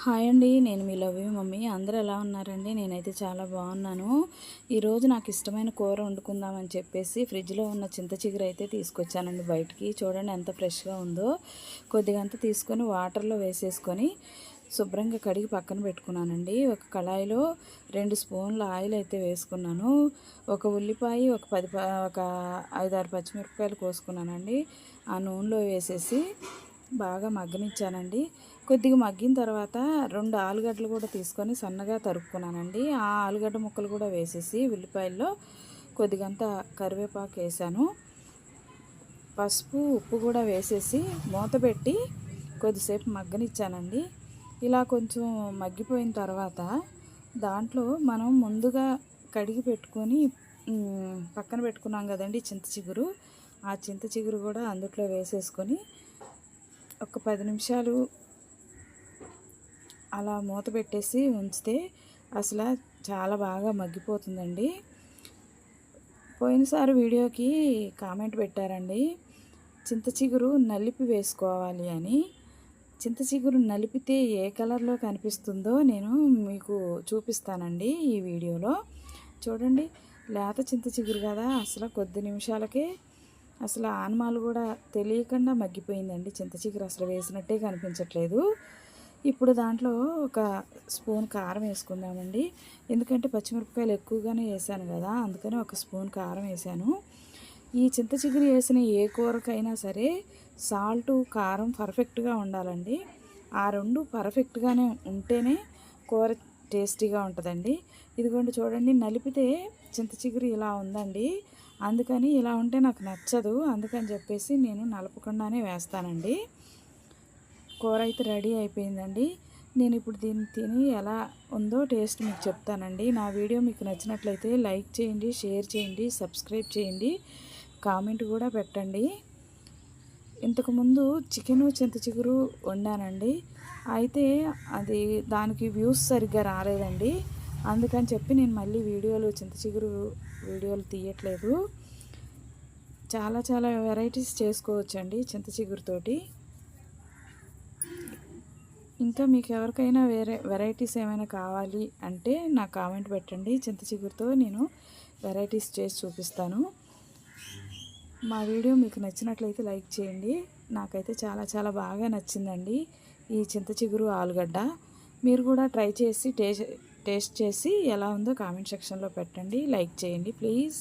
Hi అండి. నేను మీ love you mummy. అందరూ ఎలా ఉన్నారండి? నేనైతే చాలా బాగున్నాను. ఈరోజు నాకు ఇష్టమైన కూర వండుకుందామని చెప్పేసి ఫ్రిడ్జ్లో ఉన్న చింత చిగురు అయితే తీసుకొచ్చానండి బయటికి. చూడండి ఎంత ఫ్రెష్గా ఉందో. కొద్దిగంత తీసుకొని వాటర్లో వేసేసుకొని శుభ్రంగా కడిగి పక్కన పెట్టుకున్నానండి. ఒక కళాయిలో 2 స్పూన్ల ఆయిల్ అయితే వేసుకున్నాను. ఒక ఉల్లిపాయ, ఒక 5, 6 పచ్చిమిరపకాయలు కోసుకున్నానండి. ఆ నూనెలో వేసేసి బాగా మగ్గనిచ్చానండి. కొద్దిగా మగ్గిన తర్వాత 2 ఆలుగడ్డలు కూడా తీసుకొని సన్నగా తరుక్కున్నానండి. ఆ ఆలుగడ్డ ముక్కలు కూడా వేసేసి ఉల్లిపాయల్లో కొద్దిగంత కరివేపాకు వేసాను. పసుపు, ఉప్పు కూడా వేసేసి మూత పెట్టి కొద్దిసేపు మగ్గనిచ్చానండి. ఇలా కొంచెం మగ్గిపోయిన తర్వాత దాంట్లో మనం ముందుగా కడిగి పెట్టుకొని పక్కన పెట్టుకున్నాం కదండి చింత చిగురు. ఆ చింత చిగురు కూడా అందుట్లో వేసేసుకొని ఒక 10 నిమిషాలు అలా మూత పెట్టేసి ఉంచితే అసలు చాలా బాగా మగ్గిపోతుందండి. పోయినసారి వీడియోకి కామెంట్ పెట్టారండి, చింత చిగురు నలిపి వేసుకోవాలి అని. చింత చిగురు నలిపితే ఏ కలర్లో కనిపిస్తుందో నేను మీకు చూపిస్తానండి ఈ వీడియోలో. చూడండి, లేత చింత చిగురు కదా, అసలు కొద్ది నిమిషాలకే అసలు ఆనమాలు కూడా తెలియకుండా మగ్గిపోయిందండి. చింత చిగురు అసలు వేసినట్టే కనిపించట్లేదు. ఇప్పుడు దాంట్లో ఒక స్పూన్ కారం వేసుకుందామండి. ఎందుకంటే పచ్చిమిరపకాయలు ఎక్కువగానే వేసాను కదా, అందుకని ఒక స్పూన్ కారం వేసాను. ఈ చింత చిగురు వేసిన ఏ కూరకైనా సరే సాల్టు, కారం పర్ఫెక్ట్గా ఉండాలండి. ఆ రెండు పర్ఫెక్ట్గానే ఉంటేనే కూర టేస్టీగా ఉంటుందండి. ఇదిగోండి చూడండి, నలిపితే చింత చిగురు ఇలా ఉందండి. అందుకని ఇలా ఉంటే నాకు నచ్చదు. అందుకని చెప్పేసి నేను నలపకుండానే వేస్తానండి. కూర అయితే రెడీ అయిపోయిందండి. నేను ఇప్పుడు దీన్ని తిని ఎలా ఉందో టేస్ట్ మీకు చెప్తానండి. నా వీడియో మీకు నచ్చినట్లయితే లైక్ చేయండి, షేర్ చేయండి, సబ్స్క్రైబ్ చేయండి, కామెంట్ కూడా పెట్టండి. ఇంతకుముందు చికెను చింత చిగురు వండానండి. అయితే అది దానికి వ్యూస్ సరిగ్గా రాలేదండి. అందుకని చెప్పి నేను మళ్ళీ చింత చిగురు వీడియోలు తీయట్లేదు. చాలా చాలా వెరైటీస్ చేసుకోవచ్చండి చింత చిగురుతోటి. ఇంకా మీకు ఎవరికైనా వేరే వెరైటీస్ ఏమైనా కావాలి అంటే నాకు కామెంట్ పెట్టండి. చింత చిగురుతో నేను వెరైటీస్ చేసి చూపిస్తాను. మా వీడియో మీకు నచ్చినట్లయితే లైక్ చేయండి. నాకైతే చాలా చాలా బాగా నచ్చిందండి ఈ చింత చిగురు ఆలుగడ్డ. మీరు కూడా ట్రై చేసి టేస్ట్ చేసి ఎలా ఉందో కామెంట్ సెక్షన్లో పెట్టండి. లైక్ చేయండి ప్లీజ్.